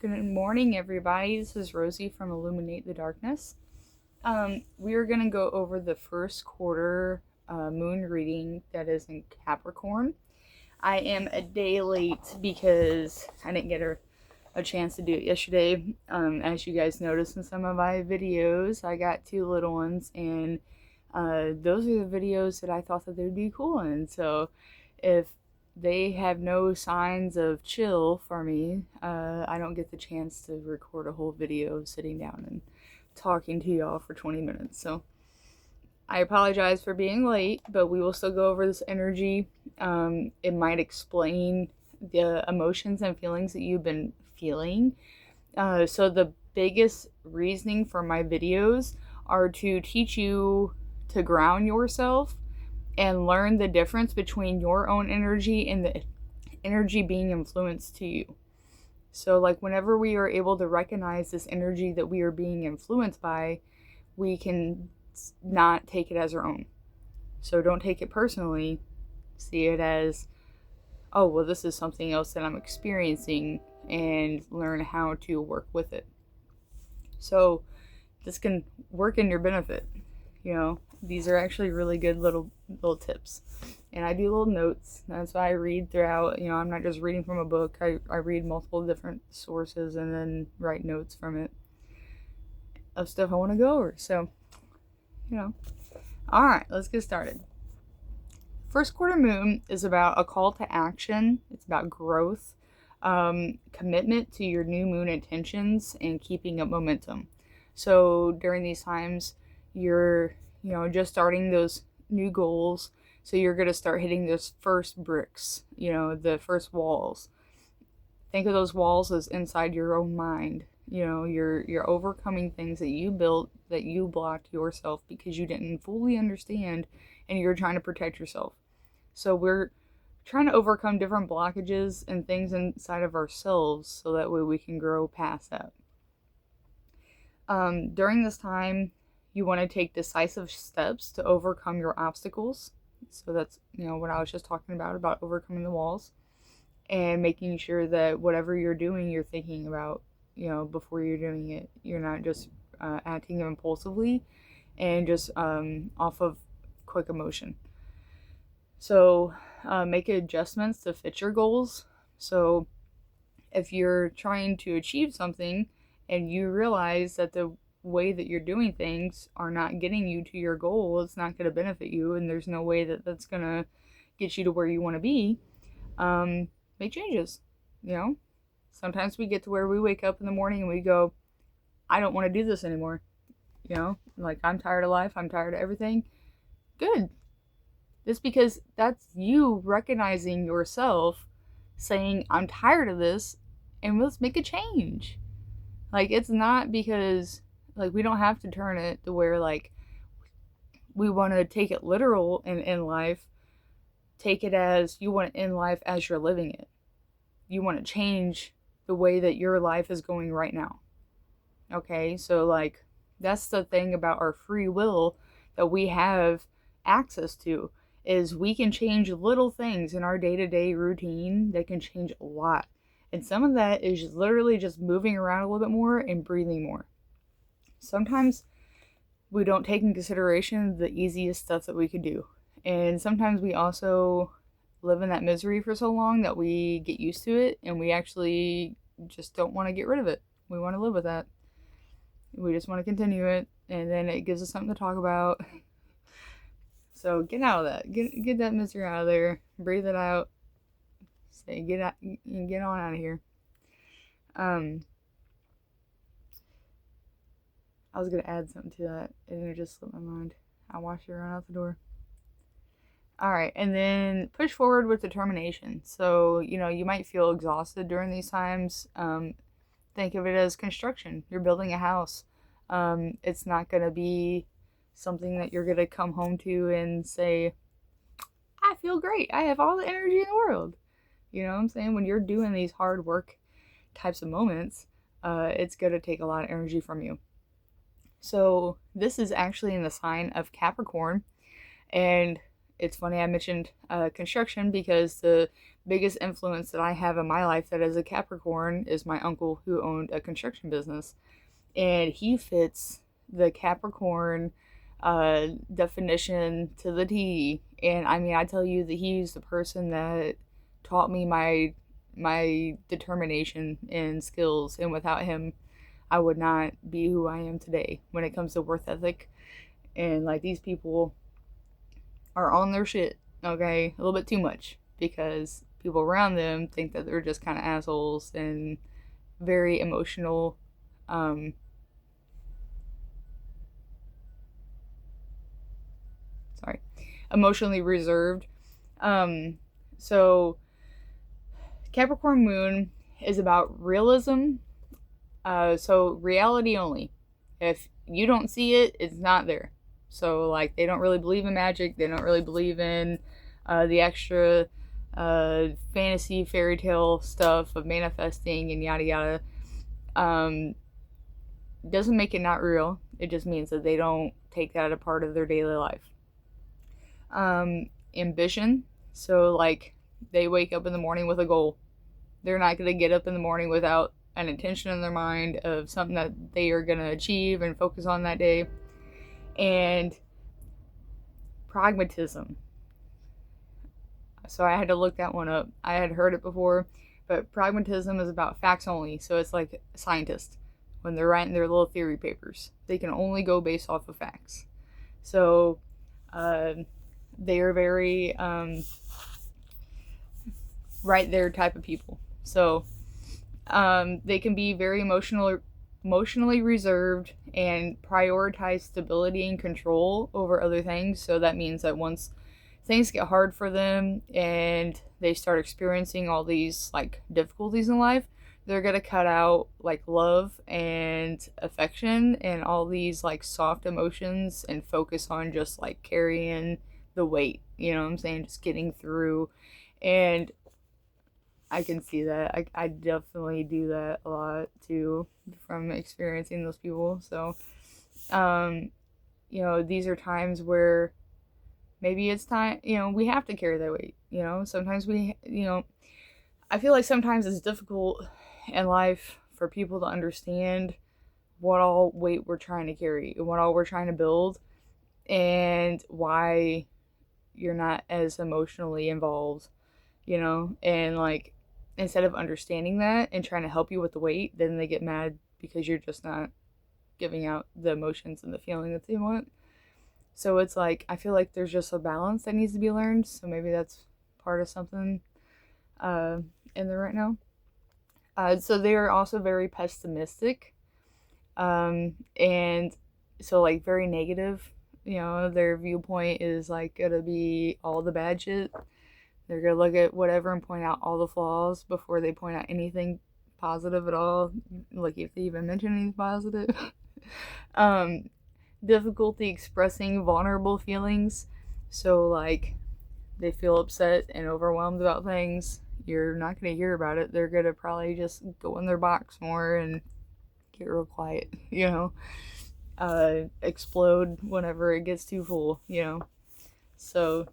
Good morning, everybody. This is Rosie from Illuminate the Darkness. We are going to go over the first quarter moon reading that is in Capricorn. I am a day late because I didn't get a chance to do it yesterday. As you guys noticed in some of my videos, I got two little ones, and those are the videos that I thought that they would be cool in. So if they have no signs of chill for me, I don't get the chance to record a whole video sitting down and talking to y'all for 20 minutes. So I apologize for being late, but we will still go over this energy. It might explain the emotions and feelings that you've been feeling. So the biggest reasoning for my videos are to teach you to ground yourself and learn the difference between your own energy and the energy being influenced to you. So like whenever we are able to recognize this energy that we are being influenced by, we can not take it as our own. So don't take it personally. See it as, oh, well, this is something else that I'm experiencing, and learn how to work with it. So this can work in your benefit. You know, these are actually really good little tips. And I do little notes. That's why I read throughout. You know, I'm not just reading from a book. I read multiple different sources and then write notes from it of stuff I want to go over. So, you know. Alright, let's get started. First quarter moon is about a call to action. It's about growth, commitment to your new moon intentions, and keeping up momentum. So during these times, you're, just starting those new goals. So you're going to start hitting those first bricks, the first walls. Think of those walls as inside your own mind. You're overcoming things that you built, that you blocked yourself because you didn't fully understand, and you're trying to protect yourself. So we're trying to overcome different blockages and things inside of ourselves so that way we can grow past that. During this time, you want to take decisive steps to overcome your obstacles. So that's, what I was just talking about overcoming the walls, and making sure that whatever you're doing, you're thinking about, before you're doing it. You're not just acting impulsively and just off of quick emotion. So make adjustments to fit your goals. So if you're trying to achieve something and you realize that the way that you're doing things are not getting you to your goal, it's not going to benefit you, and there's no way that that's going to get you to where you want to be, make changes. Sometimes we get to where we wake up in the morning and we go, I don't want to do this anymore. Like, I'm tired of life, I'm tired of everything. Good. It's because that's you recognizing yourself, saying, I'm tired of this, and let's make a change. Like, it's not because, like, we don't have to turn it to where, like, we want to take it literal and end life. Take it as you want to end life as you're living it. You want to change the way that your life is going right now. Okay, so, like, that's the thing about our free will that we have access to, is we can change little things in our day-to-day routine that can change a lot. And some of that is literally just moving around a little bit more and breathing more. Sometimes we don't take in consideration the easiest stuff that we could do. And sometimes we also live in that misery for so long that we get used to it, and we actually just don't want to get rid of it. We want to live with that. We just want to continue it, and then it gives us something to talk about. So get out of that. Get that misery out of there. Breathe it out. Say, get on out of here. I was going to add something to that, and it just slipped my mind. I watched it run out the door. Alright, and then push forward with determination. So, you might feel exhausted during these times. Think of it as construction. You're building a house. It's not going to be something that you're going to come home to and say, I feel great. I have all the energy in the world. You know what I'm saying? When you're doing these hard work types of moments, it's going to take a lot of energy from you. So this is actually in the sign of Capricorn, and it's funny I mentioned construction because the biggest influence that I have in my life that is a Capricorn is my uncle who owned a construction business. And he fits the Capricorn definition to the T. And I mean, I tell you that he's the person that taught me my determination and skills, and without him, I would not be who I am today when it comes to work ethic. And like these people are on their shit, okay, a little bit too much because people around them think that they're just kind of assholes and very emotional. Um, sorry, emotionally reserved. So Capricorn Moon is about realism. So reality only. If you don't see it, it's not there. So like they don't really believe in magic. They don't really believe in the extra fantasy fairy tale stuff of manifesting and yada yada. Um, doesn't make it not real. It just means that they don't take that a part of their daily life. Ambition. So like they wake up in the morning with a goal. They're not going to get up in the morning without an intention in their mind of something that they are going to achieve and focus on that day. And pragmatism. So I had to look that one up. I had heard it before, but pragmatism is about facts only. So it's like scientists when they're writing their little theory papers. They can only go based off of facts. So they are very right there type of people. So they can be very emotionally reserved and prioritize stability and control over other things. So that means that once things get hard for them and they start experiencing all these like difficulties in life, they're gonna cut out like love and affection and all these like soft emotions and focus on just like carrying the weight, you know what I'm saying, just getting through. And I can see that. I definitely do that a lot too from experiencing those people. So, these are times where maybe it's time, we have to carry that weight. Sometimes I feel like sometimes it's difficult in life for people to understand what all weight we're trying to carry and what all we're trying to build and why you're not as emotionally involved, and like instead of understanding that and trying to help you with the weight, then they get mad because you're just not giving out the emotions and the feeling that they want. So it's like I feel like there's just a balance that needs to be learned. So maybe that's part of something in there right now. So they are also very pessimistic, and so like very negative. Their viewpoint is like gonna be all the bad shit. They're gonna look at whatever and point out all the flaws before they point out anything positive at all. Like if they even mention anything positive. Difficulty expressing vulnerable feelings. So like they feel upset and overwhelmed about things. You're not gonna hear about it. They're gonna probably just go in their box more and get real quiet. Explode whenever it gets too full. So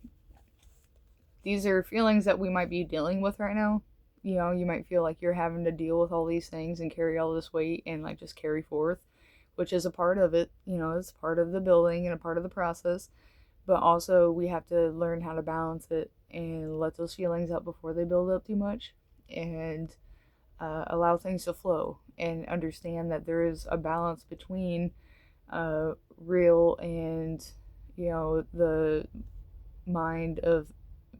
these are feelings that we might be dealing with right now. You might feel like you're having to deal with all these things and carry all this weight and like just carry forth, which is a part of it. It's part of the building and a part of the process. But also we have to learn how to balance it and let those feelings out before they build up too much, and allow things to flow and understand that there is a balance between real and the mind of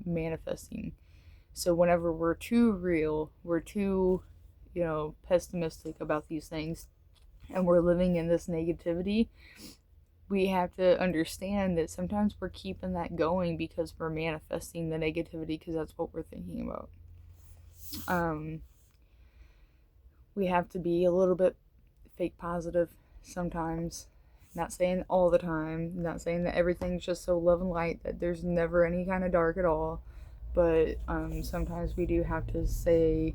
manifesting. So whenever we're too real, we're too pessimistic about these things, and we're living in this negativity, we have to understand that sometimes we're keeping that going because we're manifesting the negativity because that's what we're thinking about. We have to be a little bit fake positive sometimes. Not saying all the time, not saying that everything's just so love and light that there's never any kind of dark at all, but sometimes we do have to say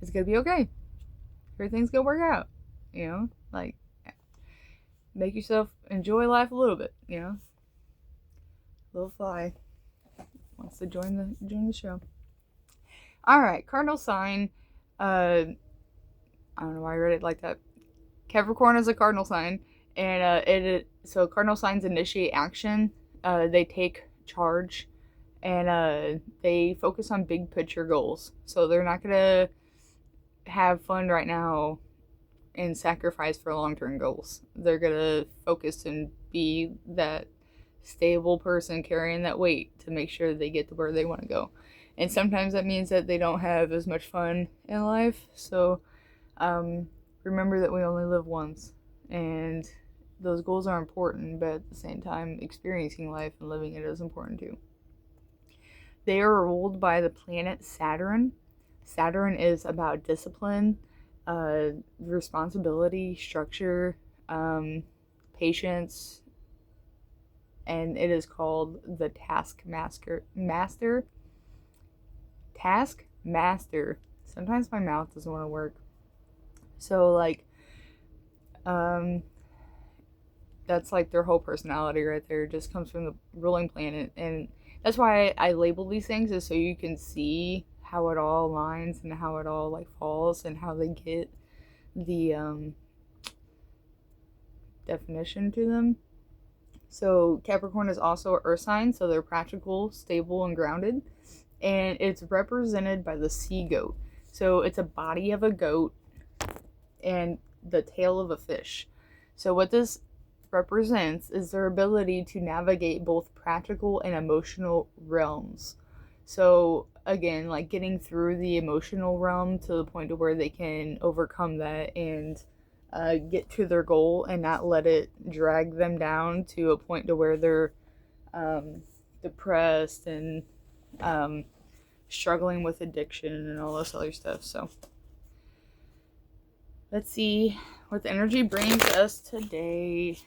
it's gonna be okay. Everything's gonna work out, like make yourself enjoy life a little bit, little fly. wants to join the show. All right, cardinal sign. I don't know why I read it like that. Capricorn is a cardinal sign, and so cardinal signs initiate action. They take charge, and they focus on big picture goals. So they're not gonna have fun right now and sacrifice for long term goals. They're gonna focus and be that stable person carrying that weight to make sure they get to where they want to go. And sometimes that means that they don't have as much fun in life. So remember that we only live once, and those goals are important, but at the same time, experiencing life and living it is important too. They are ruled by the planet Saturn. Saturn is about discipline, responsibility, structure, patience, and it is called the Taskmaster. Taskmaster. Sometimes my mouth doesn't want to work. So that's like their whole personality right there. It just comes from the ruling planet, and that's why I label these things, is so you can see how it all aligns and how it all like falls and how they get the definition to them. So Capricorn is also an earth sign, so they're practical, stable, and grounded. And it's represented by the sea goat. So it's a body of a goat and the tail of a fish. So what this represents is their ability to navigate both practical and emotional realms. So again, like getting through the emotional realm to the point to where they can overcome that and get to their goal and not let it drag them down to a point to where they're depressed and struggling with addiction and all this other stuff. So let's see what the energy brings us today.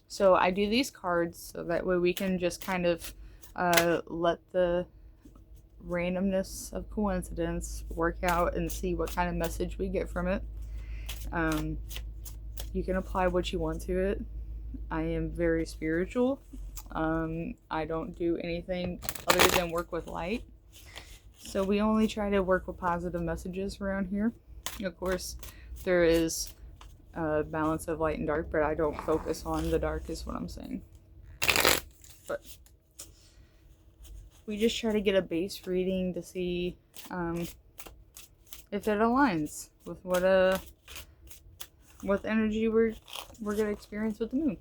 So I do these cards so that way we can just kind of let the randomness of coincidence work out and see what kind of message we get from it. You can apply what you want to it. I am very spiritual. I don't do anything other than work with light. So we only try to work with positive messages around here. Of course, there is a balance of light and dark, but I don't focus on the dark is what I'm saying. But we just try to get a base reading to see if it aligns with what energy we're gonna experience with the moon.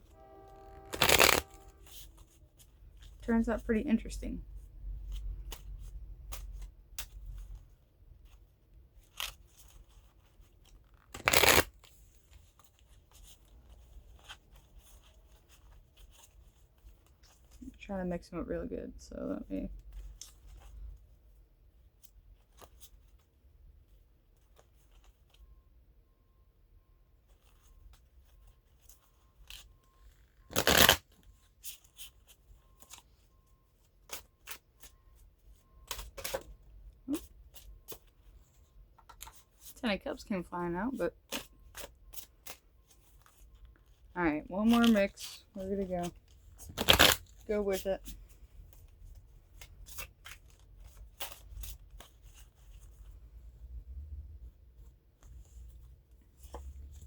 Turns out pretty interesting. Try to mix them up really good, so let me. Ten of Cups came flying out, but alright, one more mix. We're gonna go with it.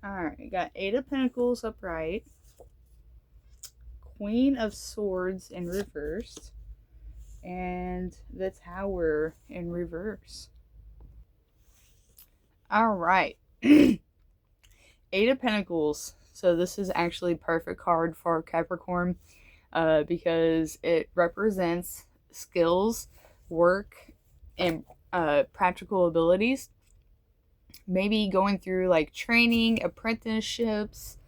Alright, we got Eight of Pentacles upright, Queen of Swords in reverse, and the Tower in reverse. Alright. Eight of Pentacles. So this is actually a perfect card for Capricorn because it represents skills, work, and practical abilities. Maybe going through like training, apprenticeships,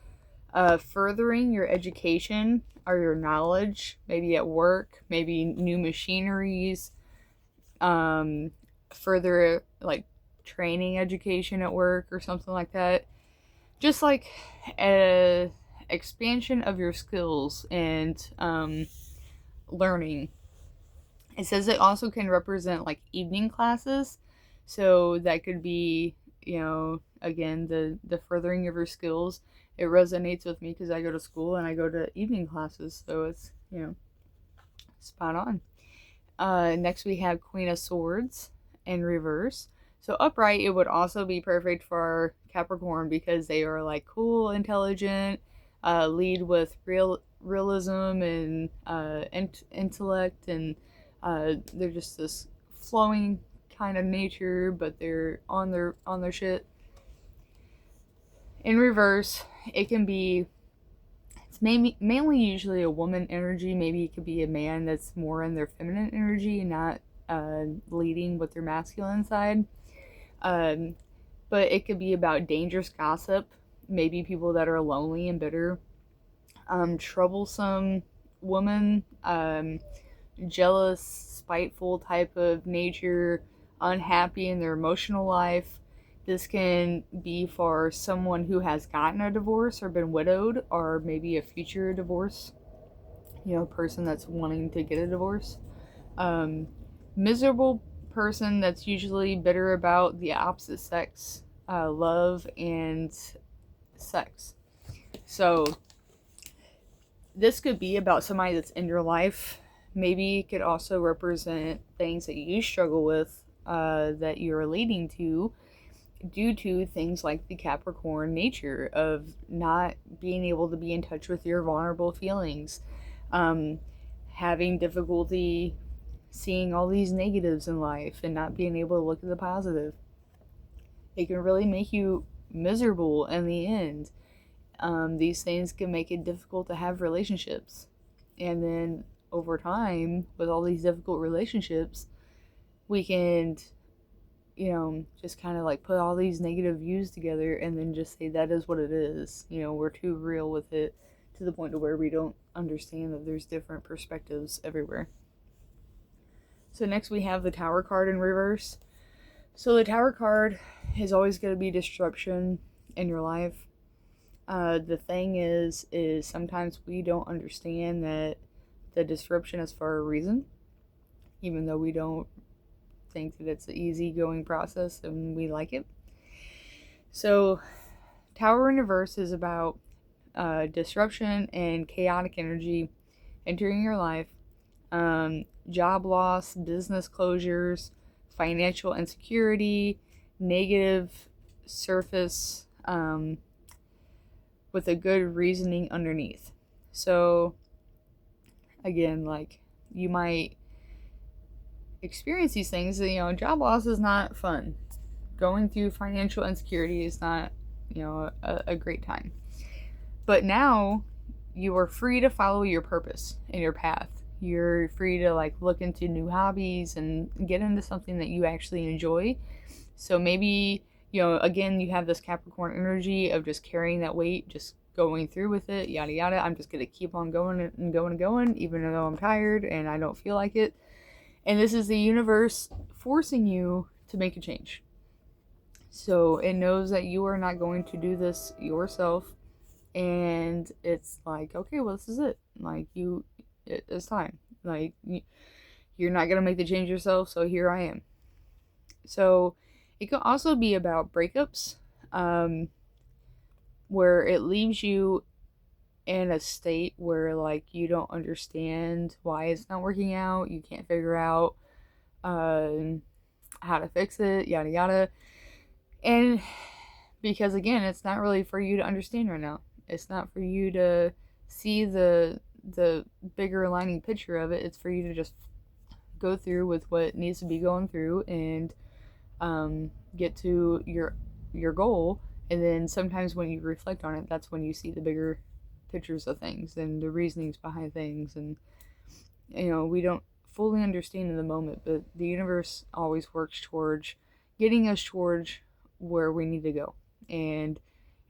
furthering your education or your knowledge, maybe at work, maybe new machineries, further like training education at work or something like that. Just like a expansion of your skills and learning. It says it also can represent like evening classes, so that could be, you know, again, the furthering of your skills. It resonates with me because I go to school and I go to evening classes, so it's, you know, spot on. Next we have Queen of Swords in reverse. So upright, it would also be perfect for Capricorn because they are like cool, intelligent, lead with realism and intellect, and they're just this flowing kind of nature, but they're on their shit. In reverse, it can be it's mainly usually a woman energy. Maybe it could be a man that's more in their feminine energy and not leading with their masculine side. Um, but it could be about dangerous gossip, maybe people that are lonely and bitter, troublesome woman, jealous, spiteful type of nature, unhappy in their emotional life. This can be for someone who has gotten a divorce or been widowed, or maybe a future divorce, a person that's wanting to get a divorce. Um, Miserable person that's usually bitter about the opposite sex, love, and sex. So, this could be about somebody that's in your life. Maybe it could also represent things that you struggle with, that you're leading to due to things like the Capricorn nature of not being able to be in touch with your vulnerable feelings, um, having difficulty seeing all these negatives in life and not being able to look at the positive. It can really make you miserable in the end. These things can make it difficult to have relationships. And then over time, with all these difficult relationships, we can, just kind of like put all these negative views together and then just say that is what it is. We're too real with it to the point to where we don't understand that there's different perspectives everywhere. So next we have the Tower card in reverse. So the Tower card is always going to be disruption in your life. The thing is sometimes we don't understand that the disruption is for a reason, even though we don't think that it's an easy-going process and we like it. So Tower in reverse is about disruption and chaotic energy entering your life, job loss, business closures, financial insecurity, negative surface, with a good reasoning underneath. So, again, like, you might experience these things. Job loss is not fun. Going through financial insecurity is not, a great time. But now you are free to follow your purpose and your path. You're free to like look into new hobbies and get into something that you actually enjoy. So maybe, again, you have this Capricorn energy of just carrying that weight, just going through with it, yada yada. I'm just going to keep on going and going and going, even though I'm tired and I don't feel like it. And this is the universe forcing you to make a change. So it knows that you are not going to do this yourself. And it's like, okay, well, this is it. Like, it's time. Like, you're not going to make the change yourself, so here I am. So it could also be about breakups, where it leaves you in a state where, like, you don't understand why it's not working out. You can't figure out how to fix it, yada yada. And because, again, it's not really for you to understand right now. It's not for you to see the bigger aligning picture of it. It's for you to just go through with what needs to be going through and get to your goal. And then sometimes when you reflect on it, that's when you see the bigger pictures of things and the reasonings behind things. And we don't fully understand in the moment, but the universe always works towards getting us towards where we need to go. And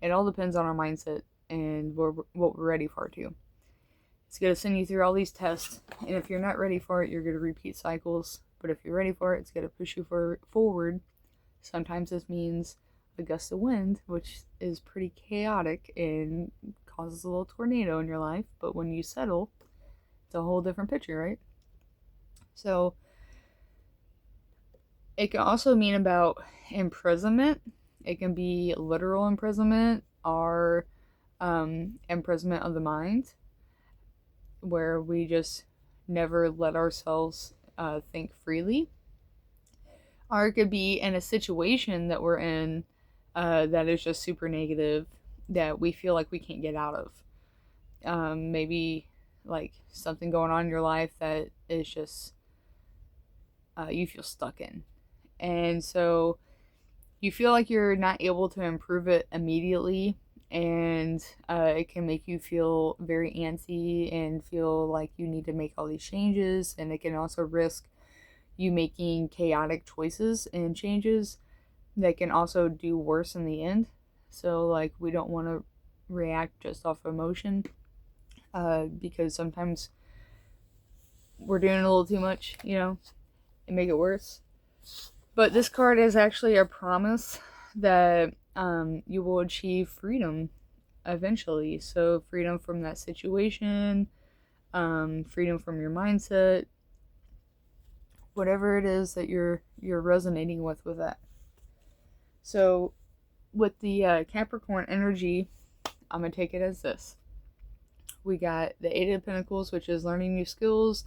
it all depends on our mindset and what we're ready for too. It's going to send you through all these tests, and if you're not ready for it, you're going to repeat cycles. But if you're ready for it, it's going to push you forward. Sometimes this means a gust of wind, which is pretty chaotic and causes a little tornado in your life. But when you settle, it's a whole different picture, right? So it can also mean about imprisonment. It can be literal imprisonment or imprisonment of the mind, where we just never let ourselves think freely. Or it could be in a situation that we're in that is just super negative that we feel like we can't get out of. Maybe like something going on in your life that is just you feel stuck in. And so you feel like you're not able to improve it immediately, and it can make you feel very antsy and feel like you need to make all these changes, and it can also risk you making chaotic choices and changes that can also do worse in the end. So like we don't want to react just off emotion because sometimes we're doing a little too much, and make it worse. But this card is actually a promise that you will achieve freedom eventually. So freedom from that situation, freedom from your mindset, whatever it is that you're resonating with that. So with the Capricorn energy, I'm going to take it as this. We got the Eight of Pentacles, which is learning new skills,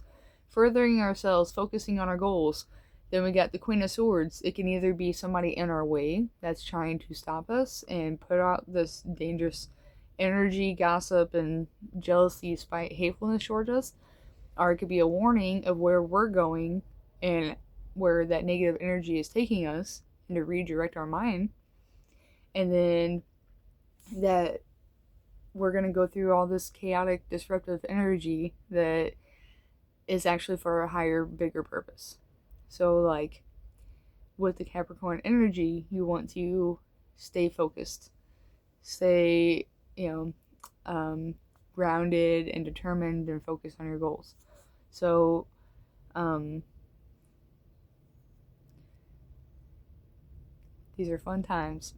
furthering ourselves, focusing on our goals. Then we got the Queen of Swords. It can either be somebody in our way that's trying to stop us and put out this dangerous energy, gossip, and jealousy, spite, hatefulness towards us. Or it could be a warning of where we're going and where that negative energy is taking us, and to redirect our mind. And then that we're going to go through all this chaotic, disruptive energy that is actually for a higher, bigger purpose. So like with the Capricorn energy, you want to stay focused, stay, grounded and determined and focused on your goals. So, these are fun times.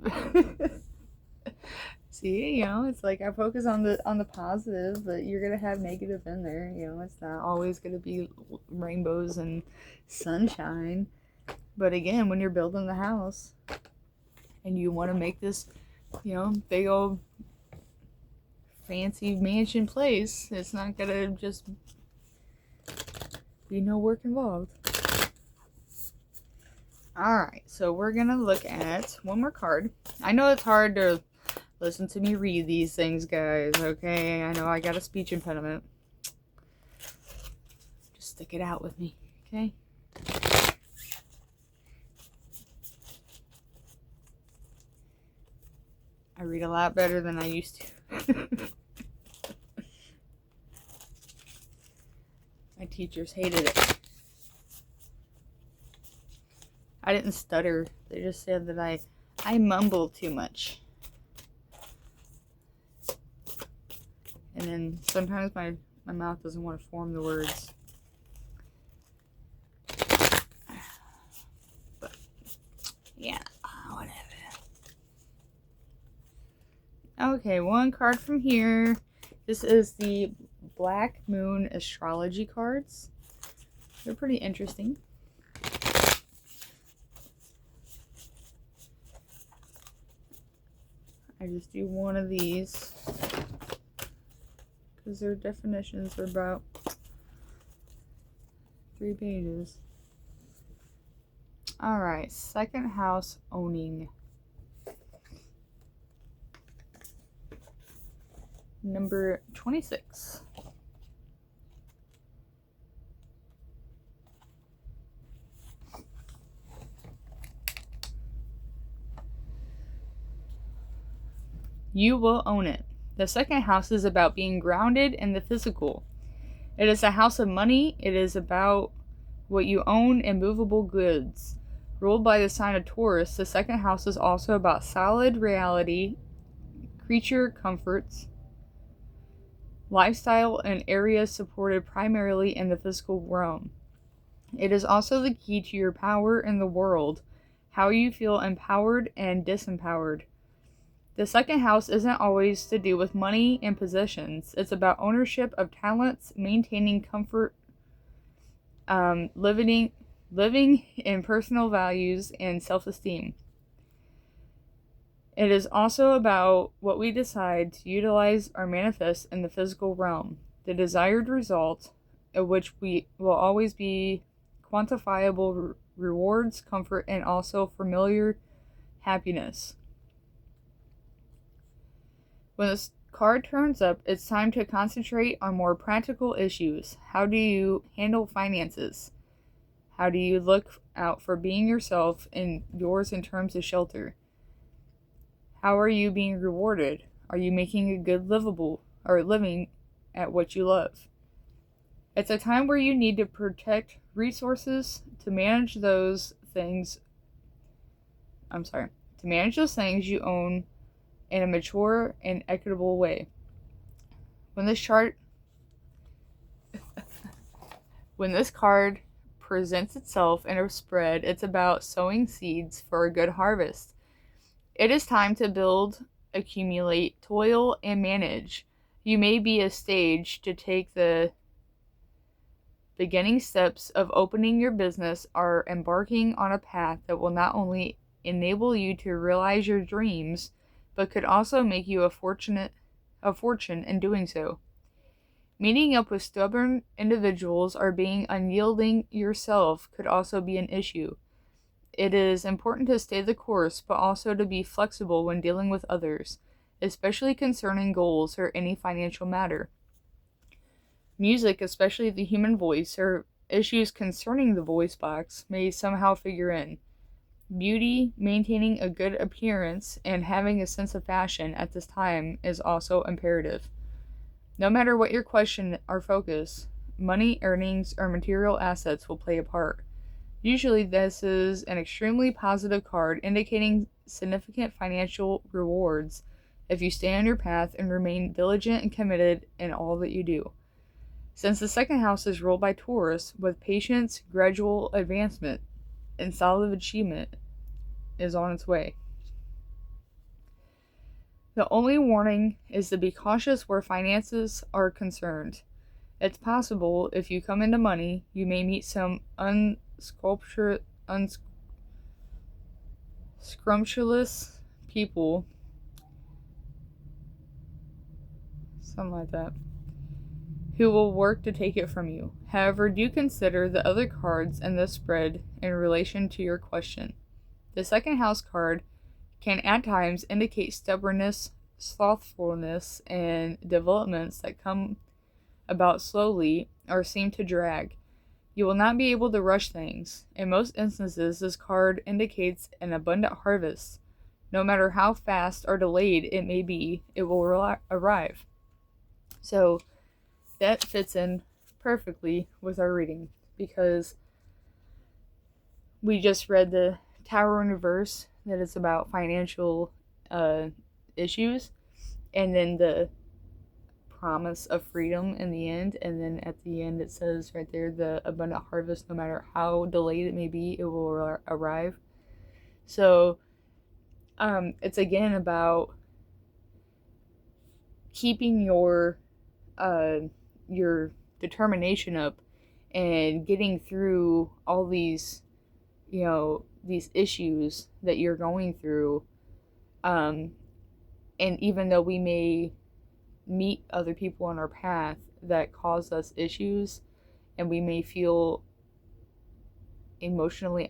See, it's like I focus on the positive, but you're gonna have negative in there. It's not always gonna be rainbows and sunshine. But again, when you're building the house and you want to make this, big old fancy mansion place, it's not gonna just be no work involved. Alright, so we're gonna look at one more card. I know it's hard to listen to me read these things, guys, okay? I know I got a speech impediment. Just stick it out with me, okay? I read a lot better than I used to. My teachers hated it. I didn't stutter. They just said that I mumble too much. And then sometimes my mouth doesn't want to form the words. But, yeah, whatever. Okay, one card from here. This is the Black Moon Astrology cards. They're pretty interesting. I just do one of these because their definitions are about 3 pages. Alright, second house owning. Number 26. You will own it. The second house is about being grounded in the physical. It is a house of money. It is about what you own and movable goods. Ruled by the sign of Taurus, the second house is also about solid reality, creature comforts, lifestyle, and areas supported primarily in the physical realm. It is also the key to your power in the world, how you feel empowered and disempowered. The second house isn't always to do with money and possessions. It's about ownership of talents, maintaining comfort, living in personal values, and self-esteem. It is also about what we decide to utilize or manifest in the physical realm, the desired result of which we will always be quantifiable rewards, comfort, and also familiar happiness. When this card turns up, it's time to concentrate on more practical issues. How do you handle finances? How do you look out for being yourself and yours in terms of shelter? How are you being rewarded? Are you making a good living at what you love? It's a time where you need to protect resources to manage those things. To manage those things you own in a mature and equitable way. When this card presents itself in a spread, it's about sowing seeds for a good harvest. It is time to build, accumulate, toil, and manage. You may be a stage to take the beginning steps of opening your business or embarking on a path that will not only enable you to realize your dreams, but could also make you a fortune in doing so. Meeting up with stubborn individuals or being unyielding yourself could also be an issue. It is important to stay the course, but also to be flexible when dealing with others, especially concerning goals or any financial matter. Music, especially the human voice, or issues concerning the voice box may somehow figure in. Beauty, maintaining a good appearance, and having a sense of fashion at this time is also imperative. No matter what your question or focus, money, earnings, or material assets will play a part. Usually this is an extremely positive card indicating significant financial rewards if you stay on your path and remain diligent and committed in all that you do. Since the second house is ruled by Taurus, with patience, gradual advancement, and solid achievement is on its way. The only warning is to be cautious where finances are concerned. It's possible if you come into money, you may meet some unscrumptious people, something like that, who will work to take it from you. However, do consider the other cards in this spread in relation to your question. The second house card can at times indicate stubbornness, slothfulness, and developments that come about slowly or seem to drag. You will not be able to rush things. In most instances, this card indicates an abundant harvest. No matter how fast or delayed it may be, it will arrive. So that fits in perfectly with our reading, because we just read the Tower in reverse, that is about financial issues, and then the promise of freedom in the end, and then at the end it says right there, the abundant harvest, no matter how delayed it may be, it will arrive. So it's again about keeping your determination up and getting through all these, these issues that you're going through. And even though we may meet other people on our path that cause us issues, and we may feel emotionally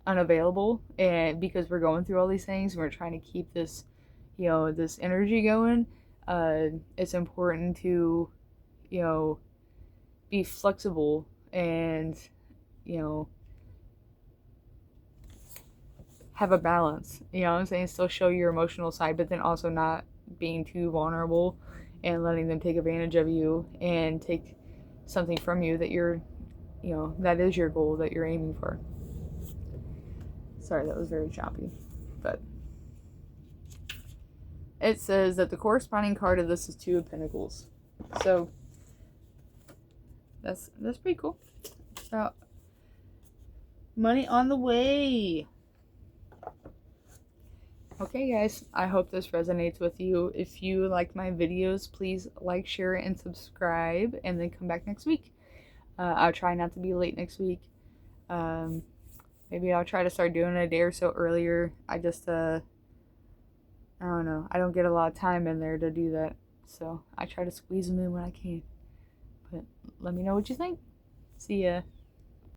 unavailable, and because we're going through all these things and we're trying to keep this, this energy going, it's important to, be flexible and, have a balance, what I'm saying? Still show your emotional side, but then also not being too vulnerable and letting them take advantage of you and take something from you that you're, that is your goal that you're aiming for. Sorry, that was very choppy, but it says that the corresponding card of this is Two of Pentacles. So that's pretty cool. It's about money on the way. Okay, guys, I hope this resonates with you. If you like my videos, please like, share, and subscribe, and then come back next week. I'll try not to be late next week. Maybe I'll try to start doing it a day or so earlier. I just, I don't know. I don't get a lot of time in there to do that. So I try to squeeze them in when I can. But let me know what you think. See ya.